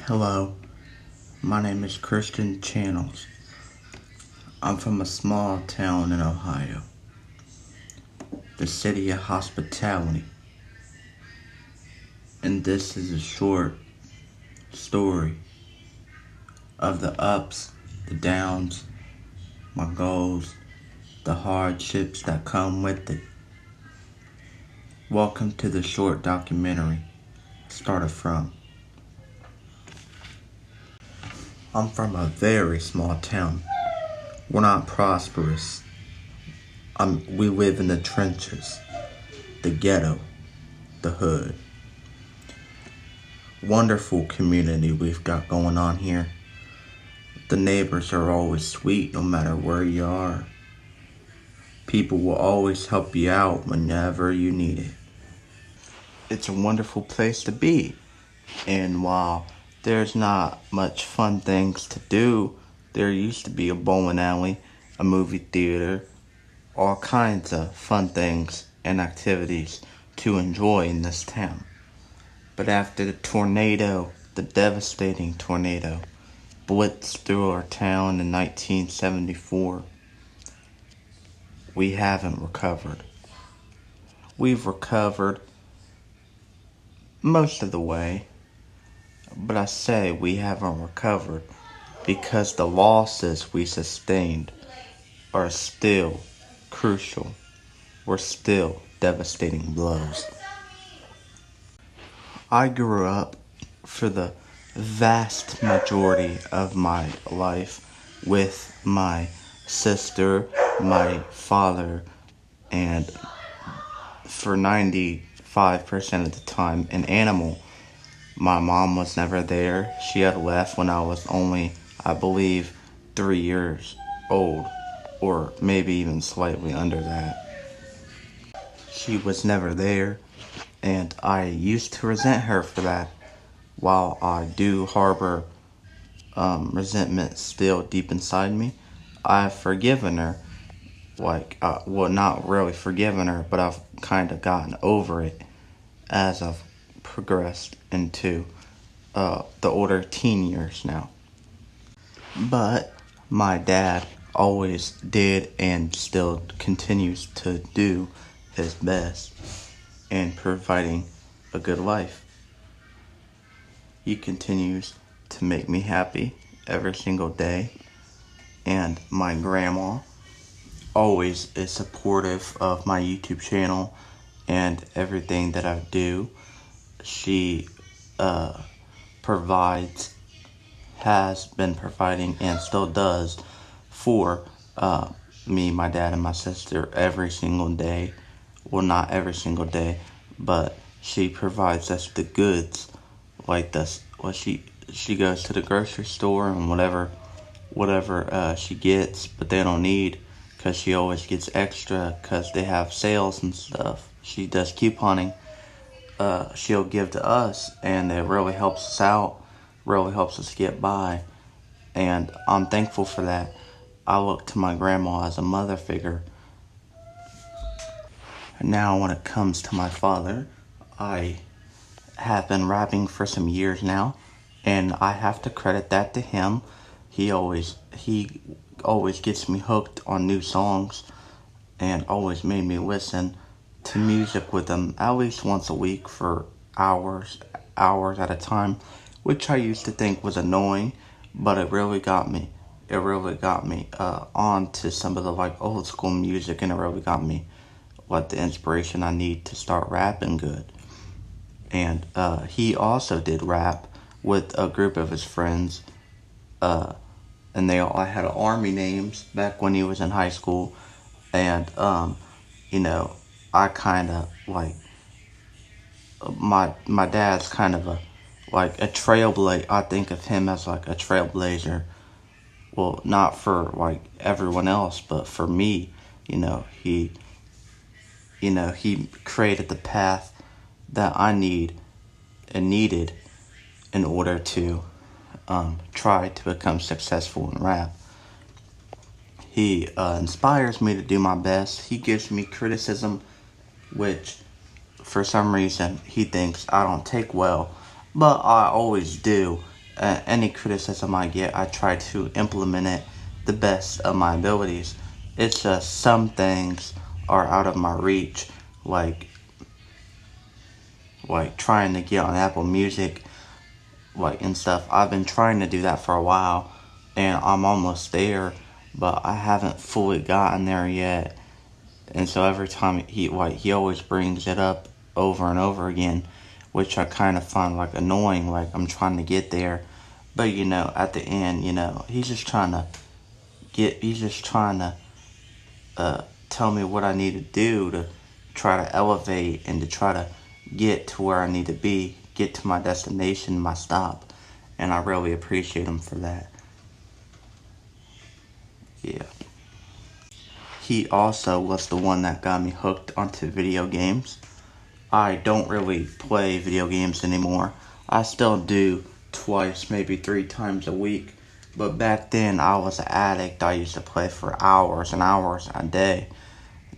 Hello, my name is Christian Channels. I'm from a small town in Ohio, the city of hospitality. And this is a short story of the ups, the downs, my goals, the hardships that come with it. Welcome to the short documentary started from. I'm from a very small town. We're not prosperous. We live in the trenches, the ghetto, the hood. Wonderful community we've got going on here. The neighbors are always sweet no matter where you are. People will always help you out whenever you need it. It's a wonderful place to be. And while there's not much fun things to do, there used to be a bowling alley, a movie theater, all kinds of fun things and activities to enjoy in this town. But after the devastating tornado, blitzed through our town in 1974, we haven't recovered. We've recovered most of the way, but I say we haven't recovered because the losses we sustained are still crucial. We're still devastating blows. I grew up for the vast majority of my life with my sister, my father, and for 95% of the time, an animal. My mom was never there. She had left when I was only, I believe, 3 years old, or maybe even slightly under that. She was never there, and I used to resent her for that. While I do harbor resentment still deep inside me, I've forgiven her. Not really forgiven her, but I've kind of gotten over it as I've progressed into the older teen years now. But my dad always did and still continues to do his best in providing a good life. He continues to make me happy every single day. And my grandma always is supportive of my YouTube channel and everything that I do. She provides, has been providing, and still does for me, my dad, and my sister every single day. Well, not every single day, but she provides us the goods like this. Well, she goes to the grocery store and whatever she gets, but they don't need, because she always gets extra because they have sales and stuff. She does couponing. She'll give to us, and it really helps us out, really helps us get by, and I'm thankful for that. I look to my grandma as a mother figure. Now, when it comes to my father, I have been rapping for some years now, and I have to credit that to him. He always gets me hooked on new songs and always made me listen to music with him at least once a week for hours at a time, which I used to think was annoying, but it really got me. It really got me on to some of the old school music, and it really got me the inspiration I need to start rapping good. And he also did rap with a group of his friends, and they all had army names back when he was in high school. And I kind of my dad's kind of a trailblazer. I think of him as a trailblazer. Well, not for everyone else, but for me. He created the path that I needed in order to try to become successful in rap. He inspires me to do my best. He gives me criticism, which for some reason he thinks I don't take well, but I always do, any criticism I get, I try to implement it the best of my abilities. It's just some things are out of my reach, like trying to get on Apple Music, and stuff. I've been trying to do that for a while, and I'm almost there, but I haven't fully gotten there yet. And so every time he always brings it up over and over again, which I kind of find annoying. Like I'm trying to get there, but at the end, he's just trying to tell me what I need to do to try to elevate and to try to get to where I need to be, get to my destination, my stop. And I really appreciate him for that. Yeah. He also was the one that got me hooked onto video games. I don't really play video games anymore. I still do twice, maybe 3 times a week. But back then, I was an addict. I used to play for hours and hours a day.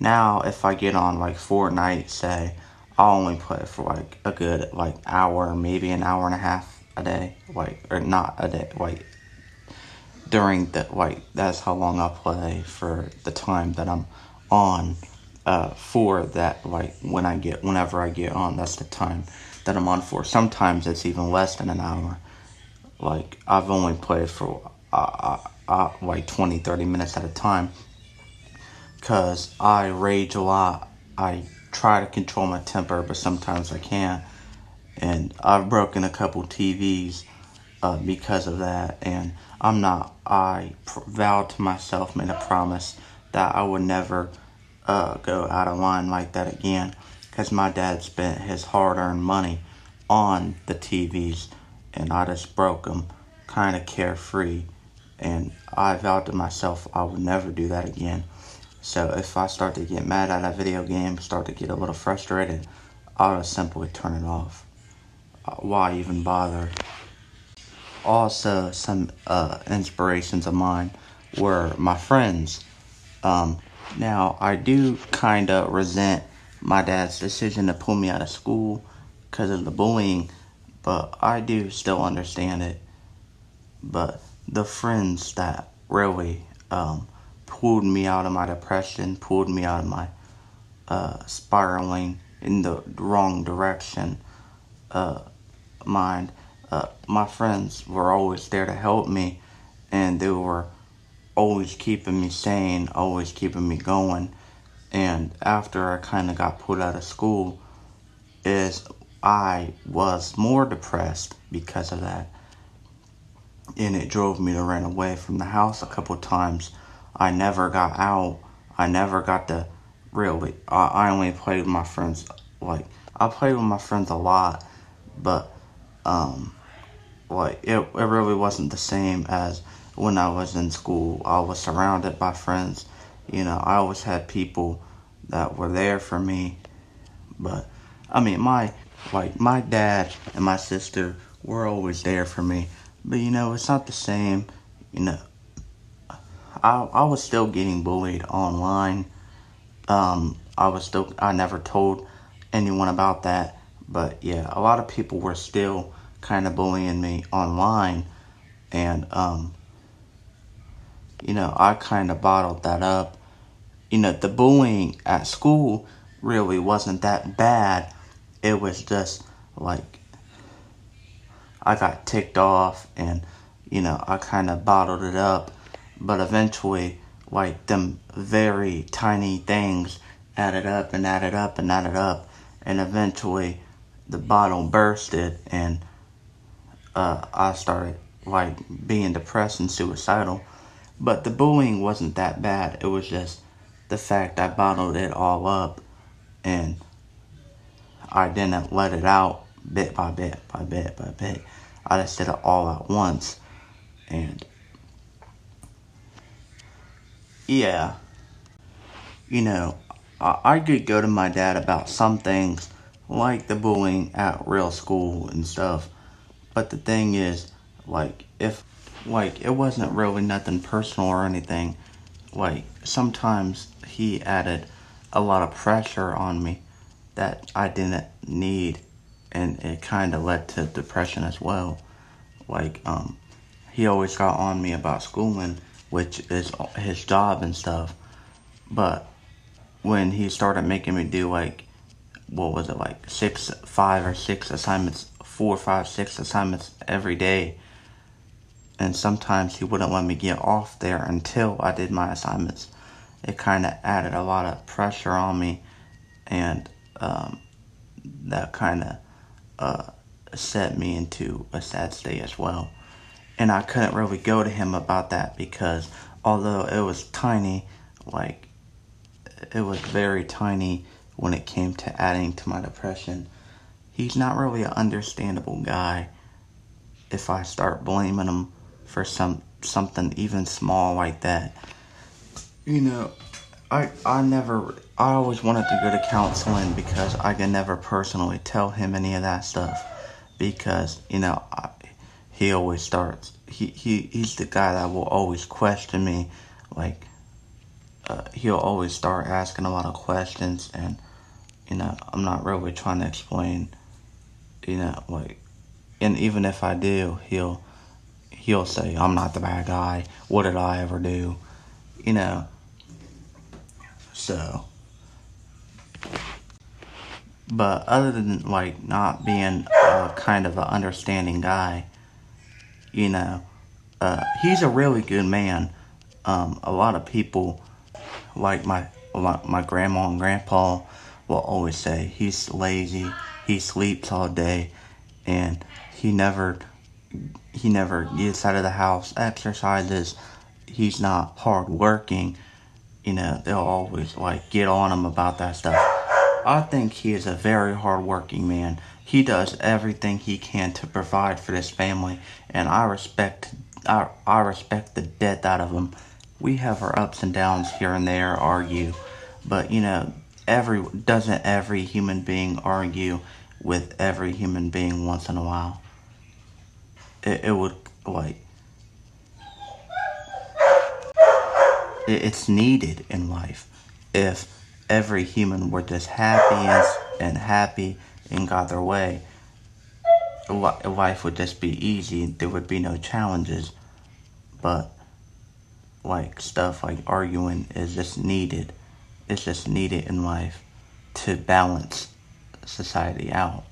Now, if I get on Fortnite, say, I'll only play for a good hour, maybe an hour and a half a day. Or not a day, during the, that's how long I'll play for the time that I'm on. For that, whenever I get on, that's the time that I'm on for. Sometimes it's even less than an hour. I've only played for 20, 30 minutes at a time, because I rage a lot. I try to control my temper, but sometimes I can't. And I've broken a couple TVs because of that. And I vowed to myself, made a promise that I would never go out of line like that again, because my dad spent his hard-earned money on the TVs, and I just broke them, kind of carefree, and I vowed to myself I would never do that again. So if I start to get mad at a video game, start to get a little frustrated, I'll just simply turn it off. Why even bother? Also, some inspirations of mine were my friends. Now, I do kind of resent my dad's decision to pull me out of school because of the bullying, but I do still understand it. But the friends that really pulled me out of my depression, pulled me out of my spiraling in the wrong direction mind, my friends were always there to help me, and they were always keeping me sane, always keeping me going. And after I kind of got pulled out of school, I was more depressed because of that. And it drove me to run away from the house a couple times. I never got out. I never got to really, I only played with my friends. I played with my friends a lot, but it really wasn't the same as when I was in school. I was surrounded by friends. I always had people that were there for me. But I mean, my dad and my sister were always there for me. But it's not the same. I was still getting bullied online. I never told anyone about that. But yeah, a lot of people were still kind of bullying me online. And, I kind of bottled that up. The bullying at school really wasn't that bad. It was just I got ticked off, and, I kind of bottled it up. But eventually, them very tiny things added up and added up and added up. And eventually, the bottle bursted, and I started, being depressed and suicidal. But the bullying wasn't that bad. It was just the fact I bottled it all up, and I didn't let it out bit by bit by bit by bit. I just did it all at once. And yeah, I could go to my dad about some things, like the bullying at real school and stuff. But the thing is, if it wasn't really nothing personal or anything. Sometimes he added a lot of pressure on me that I didn't need, and it kind of led to depression as well. Like, he always got on me about schooling, which is his job and stuff. But when he started making me do like, what was it, like 5 or 6 assignments, 4, 5, 6 assignments every day, and sometimes he wouldn't let me get off there until I did my assignments. It kind of added a lot of pressure on me, and that kind of set me into a sad state as well. And I couldn't really go to him about that because although it was tiny, like, it was very tiny when it came to adding to my depression, he's not really an understandable guy if I start blaming him for something even small like that. You know, I always wanted to go to counseling because I could never personally tell him any of that stuff, because, he always starts, he's the guy that will always question me, like, he'll always start asking a lot of questions, and, I'm not really trying to explain, like, and even if I do, he'll say, I'm not the bad guy, what did I ever do, so, but other than, like, not being kind of an understanding guy, he's a really good man. A lot of people, like my grandma and grandpa, will always say he's lazy, he sleeps all day, and he never gets out of the house, exercises, he's not hardworking. They'll always, like, get on him about that stuff. I think he is a very hardworking man. He does everything he can to provide for this family, and I respect the death out of him. We have our ups and downs here and there, argue, but doesn't every human being argue with every human being once in a while? It would, like, it's needed in life. If every human were just happy and got their way, life would just be easy. There would be no challenges. But, like, stuff like arguing is just needed. It's just needed in life to balance society out.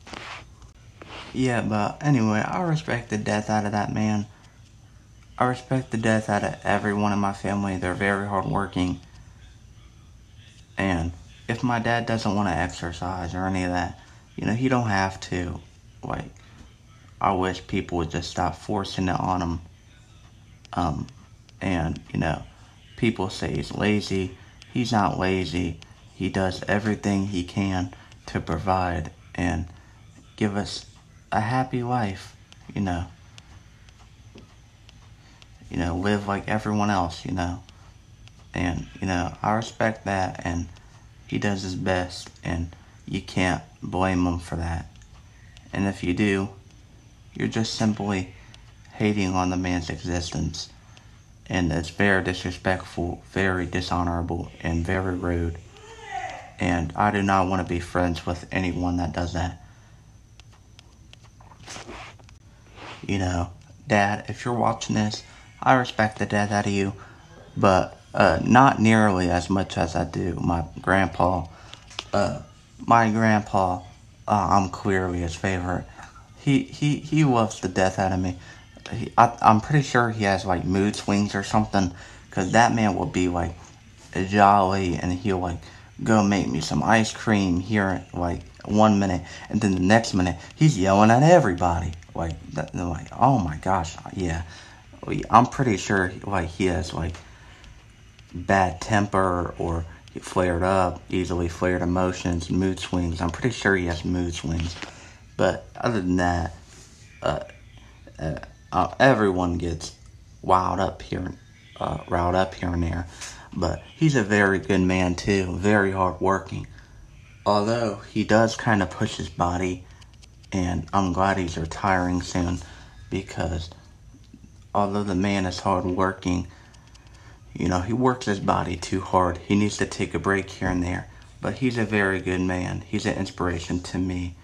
Yeah, but anyway, I respect the death out of that man. I respect the death out of everyone in my family. They're very hardworking. And if my dad doesn't want to exercise or any of that, he don't have to. Like, I wish people would just stop forcing it on him. And, people say he's lazy. He's not lazy. He does everything he can to provide and give us a happy life, live like everyone else, and, I respect that, and he does his best, and you can't blame him for that. And if you do, you're just simply hating on the man's existence, and it's very disrespectful, very dishonorable, and very rude, and I do not want to be friends with anyone that does that. Dad, if you're watching this, I respect the death out of you, but not nearly as much as I do my grandpa. My grandpa, I'm clearly his favorite. He loves the death out of me. I'm pretty sure he has, like, mood swings or something, because that man will be, like, jolly, and he'll, like, go make me some ice cream here, like, 1 minute, and then the next minute he's yelling at everybody, like, oh my gosh, yeah. I'm pretty sure, like, he has, like, bad temper, or easily flared emotions, mood swings. I'm pretty sure he has mood swings. But other than that, everyone gets riled up here and there. But he's a very good man too, very hardworking. Although he does kind of push his body, and I'm glad he's retiring soon, because although the man is hardworking, he works his body too hard. He needs to take a break here and there. But he's a very good man. He's an inspiration to me.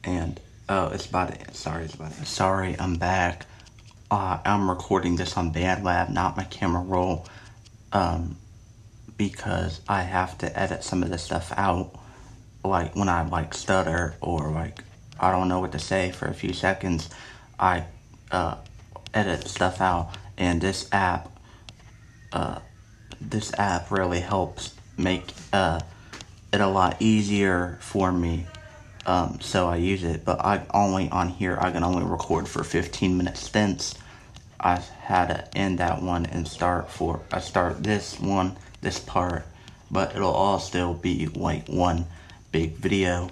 And Oh, it's about it. Sorry, it's about it. Sorry, I'm back. I'm recording this on BandLab, not my camera roll, because I have to edit some of this stuff out. Like when I stutter or I don't know what to say for a few seconds, I edit stuff out, and this app really helps make it a lot easier for me. So I use it, but I can only record for 15-minute stints. I had to end that one and start this part, but it'll all still be like one big video.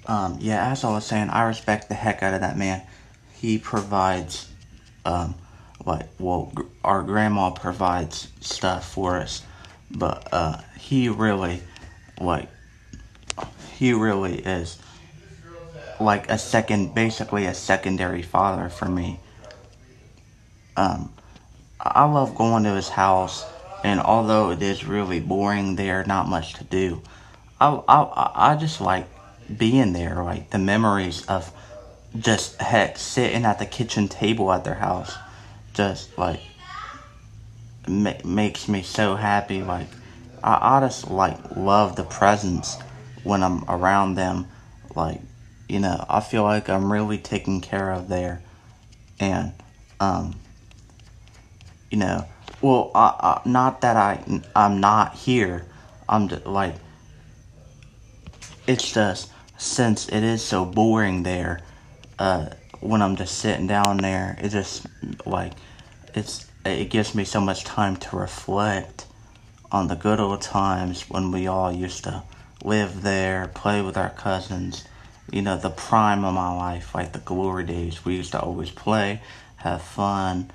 Yeah, as I was saying, I respect the heck out of that man. He provides, our grandma provides stuff for us, but like, he really is like basically a secondary father for me. I love going to his house, and although it is really boring there, not much to do, I just like being there, like the memories of just heck sitting at the kitchen table at their house, just like makes me so happy. Like I just love the presence when I'm around them. Like I feel like I'm really taken care of there, and um, you know, well, not that I'm not here. I'm just like it's just since it is so boring there. When I'm just sitting down there, it just like it gives me so much time to reflect on the good old times when we all used to live there, play with our cousins. The prime of my life, like the glory days. We used to always play, have fun.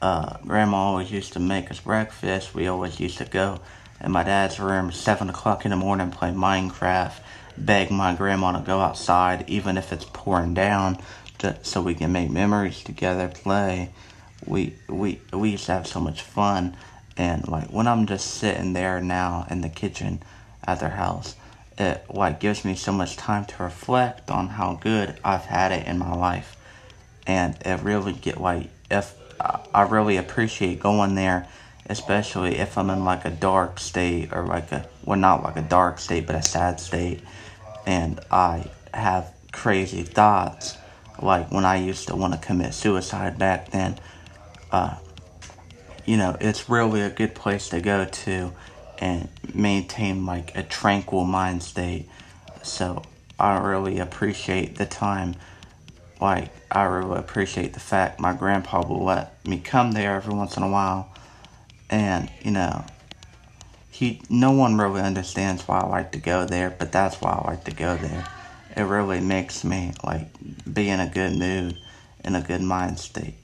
Grandma always used to make us breakfast. We always used to go in my dad's room 7 o'clock in the morning, play Minecraft, beg my grandma to go outside, even if it's pouring down, so we can make memories together, play. We used to have so much fun, and like when I'm just sitting there now in the kitchen at their house, it gives me so much time to reflect on how good I've had it in my life, and it really if I really appreciate going there, especially if I'm in like a dark state or not like a dark state but a sad state, and I have crazy thoughts, like when I used to want to commit suicide back then. It's really a good place to go to and maintain like a tranquil mind state. So I really appreciate the time. I really appreciate the fact my grandpa will let me come there every once in a while. And, no one really understands why I like to go there, but that's why I like to go there. It really makes me be in a good mood, in a good mind state.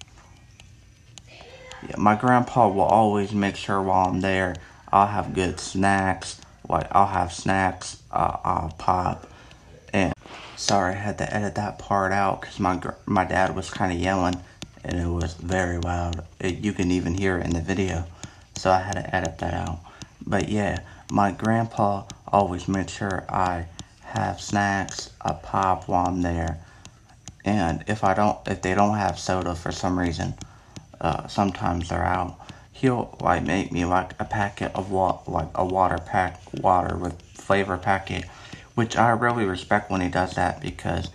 Yeah, my grandpa will always make sure while I'm there, I'll have good snacks. I'll have snacks, I'll pop. And sorry, I had to edit that part out because my dad was kind of yelling, and it was very loud. You can even hear it in the video, so I had to edit that out. But yeah, my grandpa always made sure I have snacks, I pop while I'm there. And if they don't have soda for some reason, sometimes they're out, he'll make me a packet of water with flavor packet, which I really respect when he does that, because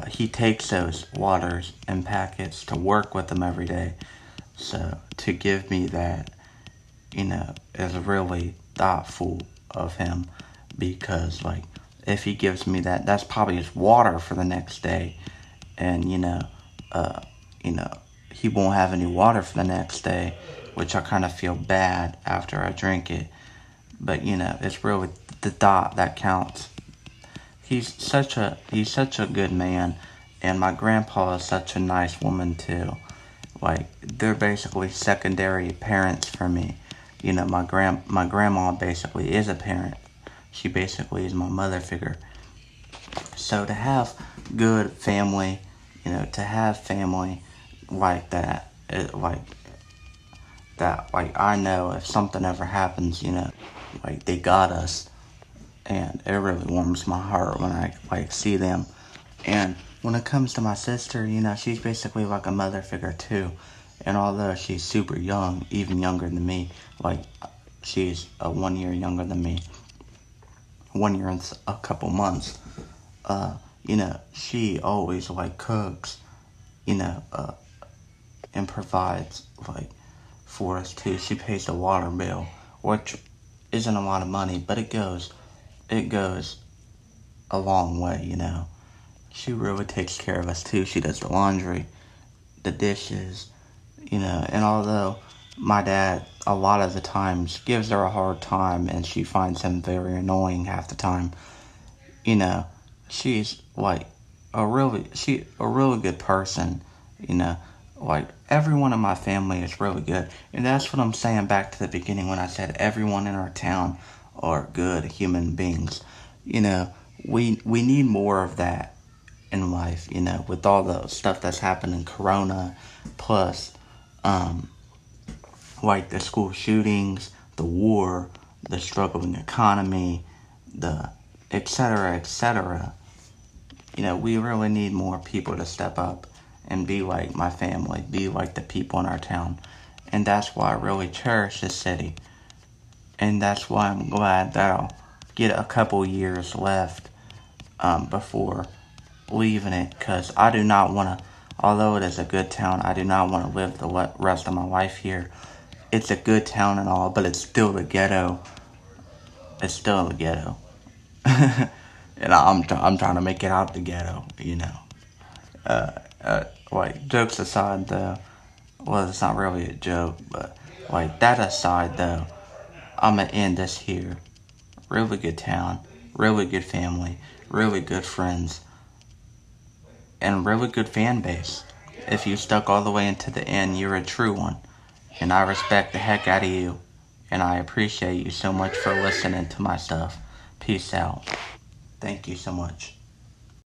he takes those waters and packets to work with them every day. So to give me that, is really thoughtful of him, because if he gives me that, that's probably his water for the next day, and uh, he won't have any water for the next day, which I kind of feel bad after I drink it. But it's really the thought that counts. He's such a good man, and my grandpa is such a nice woman too. They're basically secondary parents for me. My grandma basically is a parent. She basically is my mother figure. So to have good family, to have family like that, I know if something ever happens, they got us, and it really warms my heart when I see them. And when it comes to my sister, you know, she's basically like a mother figure too. And although she's super young, even younger than me, like she's 1 year younger than me, 1 year and a couple months, you know, she always like cooks, you know, and provides like for us too. She pays the water bill, which isn't a lot of money, but it goes a long way, you know. She really takes care of us too. She does the laundry, the dishes, you know. And although my dad a lot of the times gives her a hard time and she finds him very annoying half the time, you know, she's like a really good person, you know. Like everyone in my family is really good. And that's what I'm saying back to the beginning when I said everyone in our town are good human beings. You know, we need more of that in life, you know, with all the stuff that's happening, Corona, plus, um, like the school shootings, the war, the struggling economy, the et cetera, et cetera. You know, we really need more people to step up and be like my family, be like the people in our town. And that's why I really cherish this city. And that's why I'm glad that I'll get a couple years left before leaving it, because I do not want to, although it is a good town, I do not want to live the rest of my life here. It's a good town and all, but it's still the ghetto. It's still the ghetto. And I'm trying to make it out the ghetto, you know. Like, jokes aside, though, well, it's not really a joke, but, like, that aside, though, I'm gonna end this here. Really good town, really good family, really good friends, and really good fan base. If you stuck all the way into the end, you're a true one. And I respect the heck out of you. And I appreciate you so much for listening to my stuff. Peace out. Thank you so much.